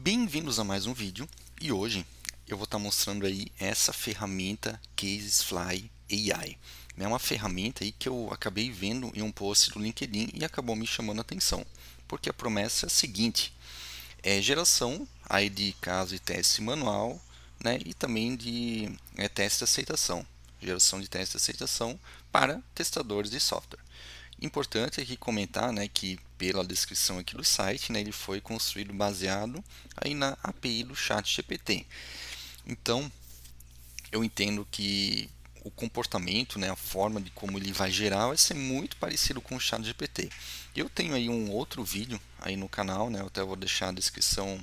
Bem-vindos a mais um vídeo e hoje eu vou estar mostrando aí essa ferramenta Casefly AI. É uma ferramenta aí que eu acabei vendo em um post do LinkedIn e acabou me chamando a atenção, porque a promessa é a seguinte: é geração aí de caso e teste manual, né, e também de teste de aceitação, geração de teste de aceitação para testadores de software. Importante aqui comentar, né, que pela descrição aqui do site, né, ele foi construído baseado aí na API do ChatGPT. Então, eu entendo que o comportamento, né, a forma de como ele vai gerar vai ser muito parecido com o ChatGPT. Eu tenho aí um outro vídeo aí no canal, né, eu até vou deixar a descrição,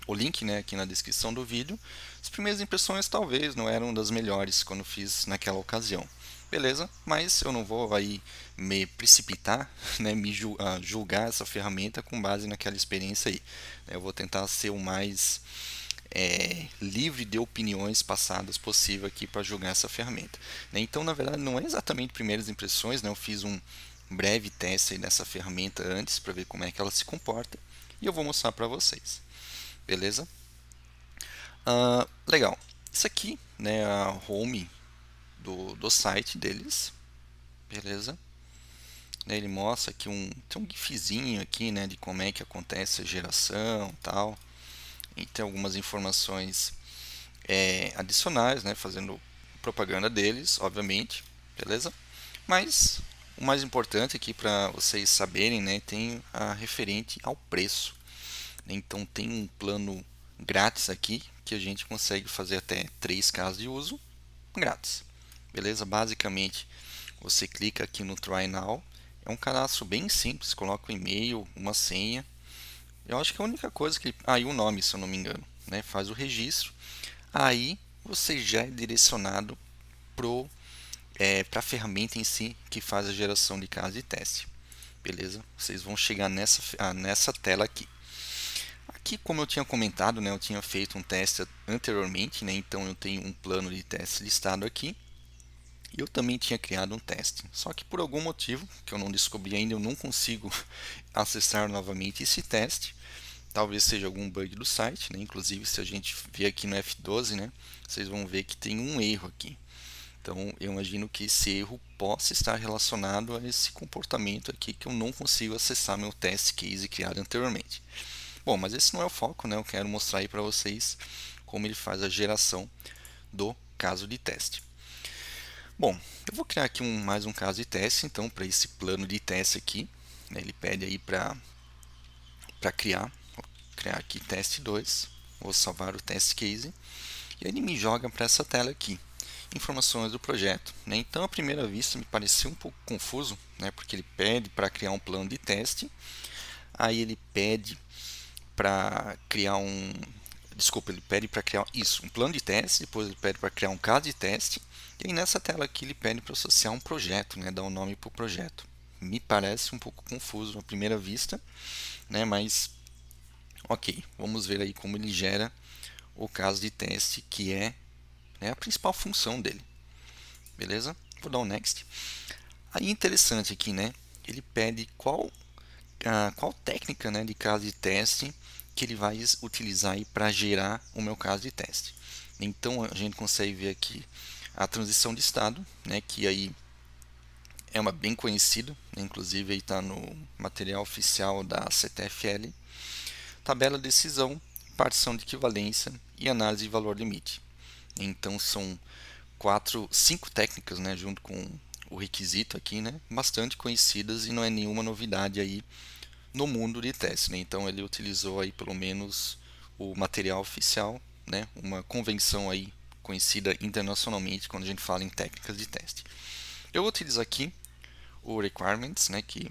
o link, né, aqui na descrição do vídeo. As primeiras impressões talvez não eram das melhores quando fiz naquela ocasião. Beleza, mas eu não vou aí me precipitar, né, julgar essa ferramenta com base naquela experiência aí. Eu vou tentar ser o mais livre de opiniões passadas possível aqui para julgar essa ferramenta. Né? Então, na verdade, não é exatamente primeiras impressões, né? Eu fiz um breve teste aí dessa ferramenta antes para ver como é que ela se comporta e eu vou mostrar para vocês. Beleza? Legal. Isso aqui, né, é a home do site deles. Beleza? Ele mostra aqui tem um gifzinho aqui, né, de como é que acontece a geração, tal. E tem algumas informações adicionais, né, fazendo propaganda deles, obviamente, beleza? Mas o mais importante aqui para vocês saberem, né, tem a referente ao preço. Então tem um plano grátis aqui que a gente consegue fazer até 3 casos de uso grátis, beleza? Basicamente você clica aqui no Try Now, é um cadastro bem simples, coloca o e-mail, uma senha. Eu acho que a única coisa que aí o nome, se eu não me engano, né, faz o registro. Aí você já é direcionado para a ferramenta em si que faz a geração de caso de teste. Beleza? Vocês vão chegar nessa tela aqui. Aqui, como eu tinha comentado, né, eu tinha feito um teste anteriormente, né, então eu tenho um plano de teste listado aqui. E eu também tinha criado um teste. Só que por algum motivo, que eu não descobri ainda, eu não consigo acessar novamente esse teste. Talvez seja algum bug do site, né? Inclusive, se a gente ver aqui no F12, né, vocês vão ver que tem um erro aqui. Então, eu imagino que esse erro possa estar relacionado a esse comportamento aqui que eu não consigo acessar meu test case criado anteriormente. Bom, mas esse não é o foco, né? Eu quero mostrar aí para vocês como ele faz a geração do caso de teste. Bom, eu vou criar aqui mais um caso de teste, então, para esse plano de teste aqui, né, ele pede aí para criar. Vou criar aqui teste 2, vou salvar o test case, e ele me joga para essa tela aqui. Informações do projeto, né? Então, à primeira vista, me pareceu um pouco confuso, né? Porque ele pede para criar um plano de teste, aí ele pede para criar desculpa, ele pede para criar isso, um plano de teste, depois ele pede para criar um caso de teste, e aí nessa tela aqui ele pede para associar um projeto, né? Dar um nome para o projeto. Me parece um pouco confuso à primeira vista, né? Mas ok, vamos ver aí como ele gera o caso de teste, que é, né, a principal função dele. Beleza? Vou dar um next. Aí interessante aqui, né? Ele pede qual técnica, né, de caso de teste que ele vai utilizar para gerar o meu caso de teste. Então a gente consegue ver aqui a transição de estado, né, que aí é uma bem conhecida, né, inclusive está no material oficial da CTFL. Tabela de decisão, partição de equivalência e análise de valor limite. Então são cinco técnicas, né, junto com o requisito aqui, né, bastante conhecidas e não é nenhuma novidade aí no mundo de teste, né? Então ele utilizou aí pelo menos o material oficial, né, uma convenção aí conhecida internacionalmente quando a gente fala em técnicas de teste. Eu vou utilizar aqui o requirements, né, que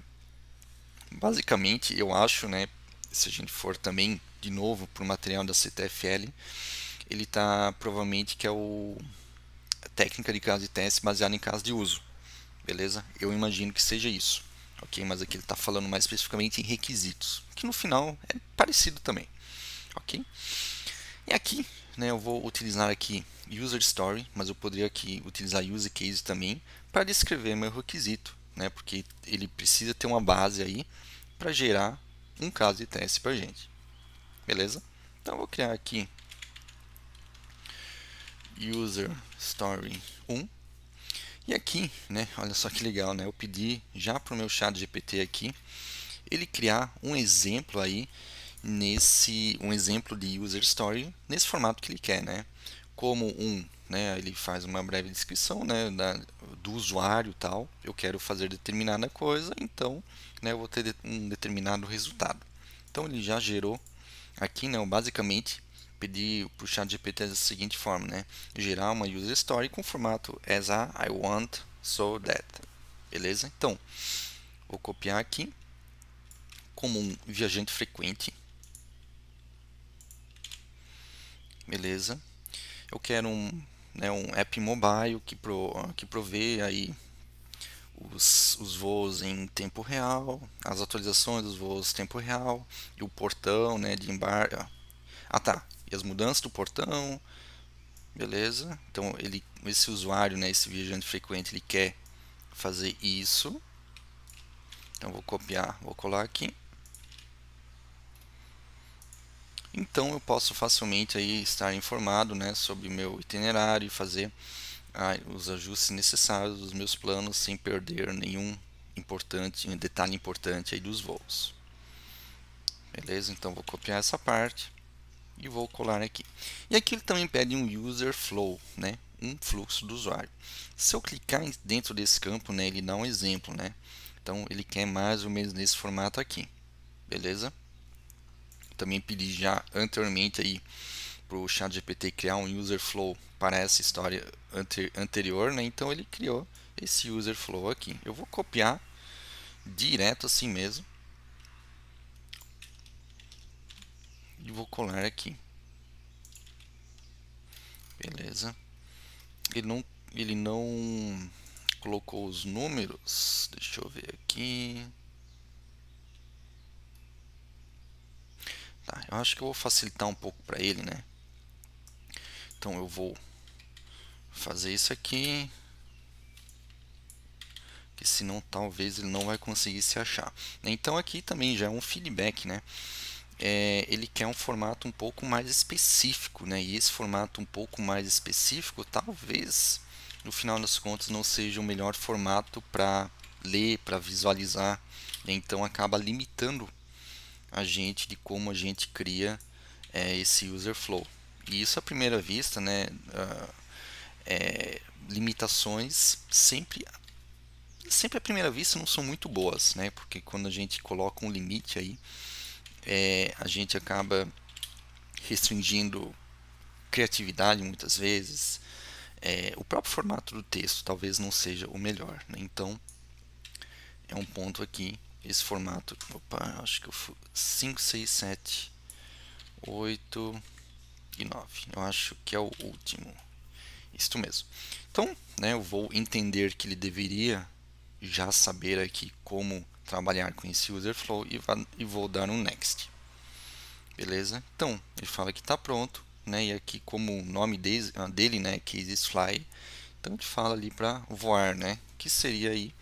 basicamente eu acho, né, se a gente for também de novo para o material da CTFL, ele está provavelmente que é a técnica de caso de teste baseada em caso de uso, beleza? Eu imagino que seja isso, ok? Mas aqui ele está falando mais especificamente em requisitos, que no final é parecido também, ok? E aqui, né, eu vou utilizar aqui user story, mas eu poderia aqui utilizar use case também para descrever meu requisito, né? Porque ele precisa ter uma base aí para gerar um caso de teste para a gente. beleza? Então eu vou criar aqui user story 1. E aqui, né, olha só que legal, né? Eu pedi já para o meu chat GPT aqui ele criar um exemplo aí um exemplo de user story nesse formato que ele quer, né? Como né, ele faz uma breve descrição, né, do usuário tal. Eu quero fazer determinada coisa, então, né, eu vou ter um determinado resultado. Então ele já gerou aqui, né, eu basicamente pedi para o chat GPT da seguinte forma, né, gerar uma user story com formato as a I want so that, beleza? Então vou copiar aqui como um viajante frequente, beleza? Eu quero né, um app mobile que provê aí os voos em tempo real, as atualizações dos voos em tempo real e o portão, né, de embarque. Ah, tá. E as mudanças do portão, beleza? Então esse usuário, né, esse viajante frequente, ele quer fazer isso. Então vou copiar, vou colar aqui. Então eu posso facilmente aí estar informado, né, sobre o meu itinerário e fazer os ajustes necessários dos meus planos sem perder nenhum detalhe importante aí dos voos. Beleza? Então vou copiar essa parte e vou colar aqui. E aqui ele também pede um user flow, né? Um fluxo do usuário. Se eu clicar dentro desse campo, né, ele dá um exemplo, né? Então ele quer mais ou menos nesse formato aqui. Beleza? Também pedi já anteriormente aí para o ChatGPT criar um user flow para essa história anterior, né? Então ele criou esse user flow aqui. Eu vou copiar direto assim mesmo e vou colar aqui. Beleza? Ele não colocou os números. Deixa eu ver aqui. Tá, eu acho que eu vou facilitar um pouco para ele, né? Então eu vou fazer isso aqui, que senão talvez ele não vai conseguir se achar. Então aqui também já é um feedback, né? Ele quer um formato um pouco mais específico, né? E esse formato um pouco mais específico, talvez no final das contas não seja o melhor formato para ler, para visualizar, né? Então acaba limitando a gente de como a gente cria esse user flow. E isso à primeira vista, né? Limitações sempre à primeira vista não são muito boas, né? Porque quando a gente coloca um limite aí, a gente acaba restringindo criatividade muitas vezes. O próprio formato do texto talvez não seja o melhor, né? Então é um ponto aqui. Esse formato, opa, acho que eu fui 5, 6, 7, 8 e 9. Eu acho que é o último. Isto mesmo. Então, né, eu vou entender que ele deveria já saber aqui como trabalhar com esse user flow e vou dar um next. Beleza? Então, ele fala que está pronto, né? E aqui como o nome dele, né, Cases Fly, então ele fala ali para voar, né? Que seria aí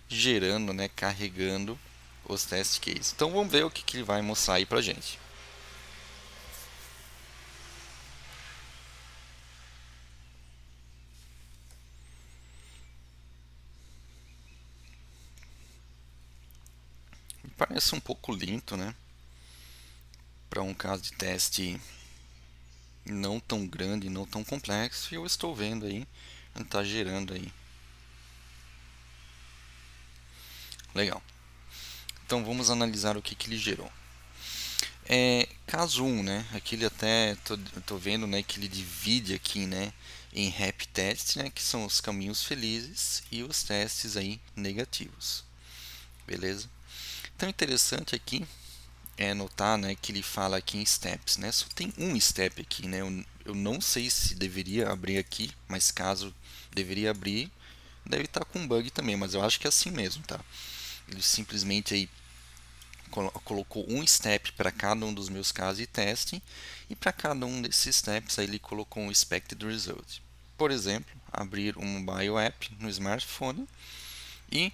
gerando, né, carregando os test cases. Então vamos ver o que ele vai mostrar aí pra gente. Me parece um pouco lento, né? Para um caso de teste não tão grande, não tão complexo, e eu estou vendo aí, está gerando aí. Legal. Então vamos analisar o que ele gerou. Caso 1, né? Aqui ele até tô vendo, né, que ele divide aqui, né, em rap test, né, que são os caminhos felizes e os testes aí negativos. Beleza? Então interessante aqui é notar, né, que ele fala aqui em steps, né? Só tem um step aqui, né? Eu não sei se deveria abrir aqui, mas caso deveria abrir, deve estar com bug também, mas eu acho que é assim mesmo, tá? Ele simplesmente aí colocou um step para cada um dos meus casos de teste e para cada um desses steps aí ele colocou um expected result. Por exemplo, abrir um mobile app no smartphone e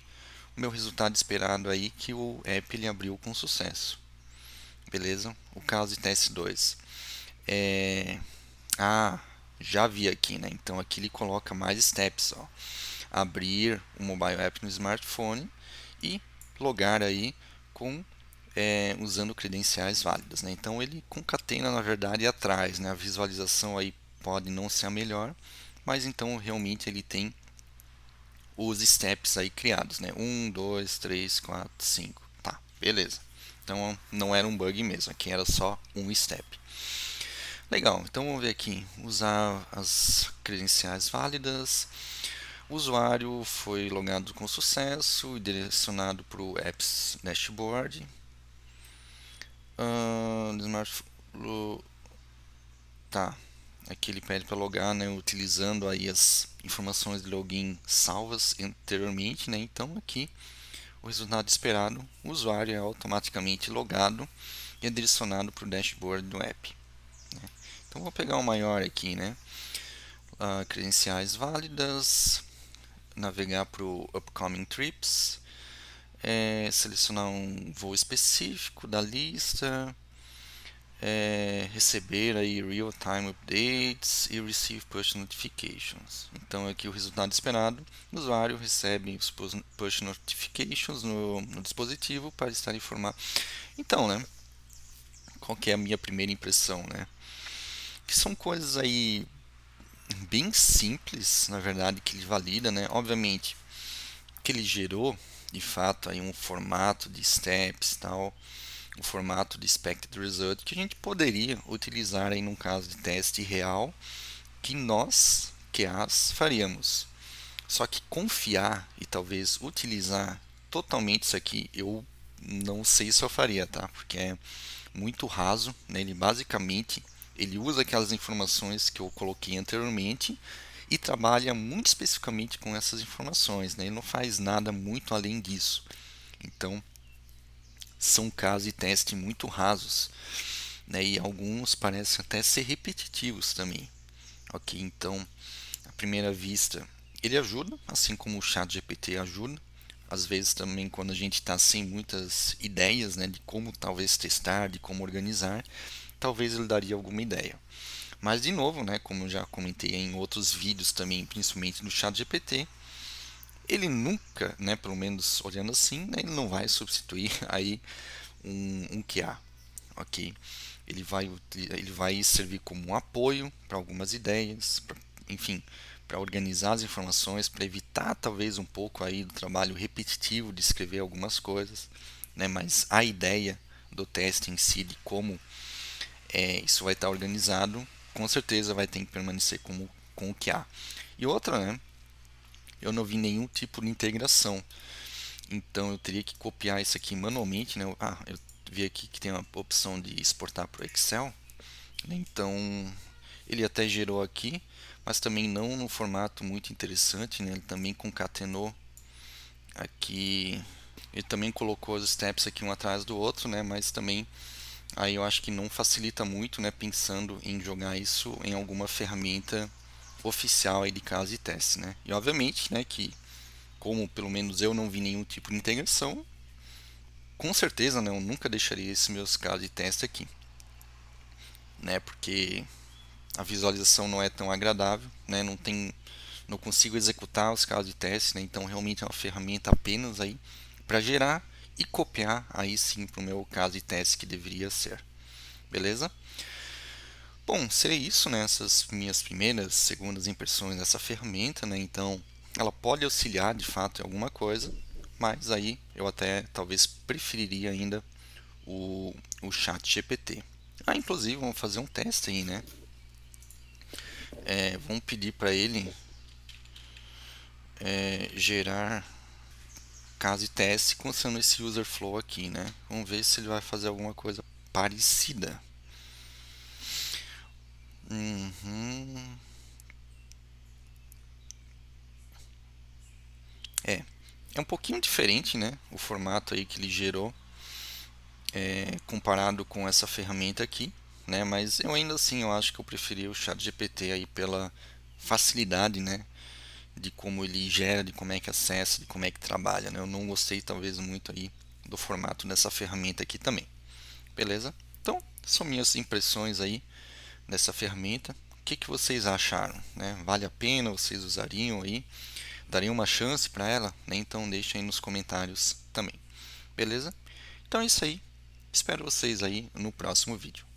o meu resultado esperado aí que o app ele abriu com sucesso. beleza? O caso de teste 2 é... Ah, já vi aqui, né? Então aqui ele coloca mais steps, ó. Abrir o mobile app no smartphone e logar aí com usando credenciais válidas, né? Então ele concatena na verdade atrás, né? A visualização aí pode não ser a melhor, mas então realmente ele tem os steps aí criados, né? 1, 2, 3, 4, 5. Tá, beleza. Então não era um bug mesmo, aqui era só um step. Legal, então vamos ver aqui. Usar as credenciais válidas. O usuário foi logado com sucesso e direcionado para o Apps Dashboard. Tá, aqui ele pede para logar, né, utilizando aí as informações de login salvas anteriormente, né? Então aqui o resultado esperado, o usuário é automaticamente logado e é direcionado para o dashboard do app, né? Então vou pegar o maior aqui, né? Credenciais válidas, navegar para o Upcoming Trips, selecionar um voo específico da lista, receber aí real-time updates e receive push notifications. Então aqui o resultado esperado, o usuário recebe os push notifications no dispositivo para estar informado. Então, né? Qual que é a minha primeira impressão, né? Que são coisas aí bem simples, na verdade, que ele valida, né? Obviamente que ele gerou, de fato, aí um formato de steps, tal, um formato de expected result que a gente poderia utilizar aí num caso de teste real que nós, QAs, faríamos. Só que confiar e talvez utilizar totalmente isso aqui, eu não sei se eu faria, tá? Porque é muito raso, né? Ele basicamente ele usa aquelas informações que eu coloquei anteriormente e trabalha muito especificamente com essas informações, né? Ele não faz nada muito além disso. Então, são casos de teste muito rasos, né? E alguns parecem até ser repetitivos também. Ok, então, à primeira vista, ele ajuda, assim como o chat GPT ajuda. Às vezes também quando a gente está sem muitas ideias, né, de como talvez testar, de como organizar, talvez ele daria alguma ideia. Mas de novo, né, como eu já comentei em outros vídeos também, principalmente no chat GPT, ele nunca, né, pelo menos olhando assim, né, ele não vai substituir aí um QA, ok? Ele vai servir como um apoio para algumas ideias, enfim, para organizar as informações, para evitar talvez um pouco aí do trabalho repetitivo de escrever algumas coisas, né? Mas a ideia do teste em si, de como isso vai estar organizado, com certeza vai ter que permanecer como com o que há. E outra, né? Eu não vi nenhum tipo de integração, então eu teria que copiar isso aqui manualmente, né? Eu vi aqui que tem uma opção de exportar para o Excel, né? Então ele até gerou aqui, mas também não num formato muito interessante, né? Ele também concatenou aqui, ele também colocou os steps aqui um atrás do outro, né? Mas também aí eu acho que não facilita muito, né? Pensando em jogar isso em alguma ferramenta oficial aí de caso de teste, né? E obviamente, né, que como pelo menos eu não vi nenhum tipo de integração, com certeza, né, eu nunca deixaria esses meus casos de teste aqui, né? Porque a visualização não é tão agradável, né? Não consigo executar os casos de teste, né? Então realmente é uma ferramenta apenas aí para gerar e copiar aí sim para o meu caso de teste que deveria ser, beleza? Bom, seria isso, né? Essas minhas primeiras, segundas impressões dessa ferramenta, né? Então, ela pode auxiliar de fato em alguma coisa, mas aí eu até talvez preferiria ainda o chat GPT. Inclusive, vamos fazer um teste aí, né? Vamos pedir para ele gerar caso de teste usando esse user flow aqui, né? Vamos ver se ele vai fazer alguma coisa parecida. Uhum. É, é um pouquinho diferente, né? O formato aí que ele gerou comparado com essa ferramenta aqui, né? Mas eu ainda assim eu acho que eu preferi o ChatGPT aí pela facilidade, né? De como ele gera, de como é que acessa, de como é que trabalha, né? Eu não gostei talvez muito aí do formato dessa ferramenta aqui também. beleza? Então, são minhas impressões aí dessa ferramenta. O que que vocês acharam, né? Vale a pena? Vocês usariam aí? Dariam uma chance para ela, né? Então deixa aí nos comentários também, beleza? Então é isso aí. Espero vocês aí no próximo vídeo.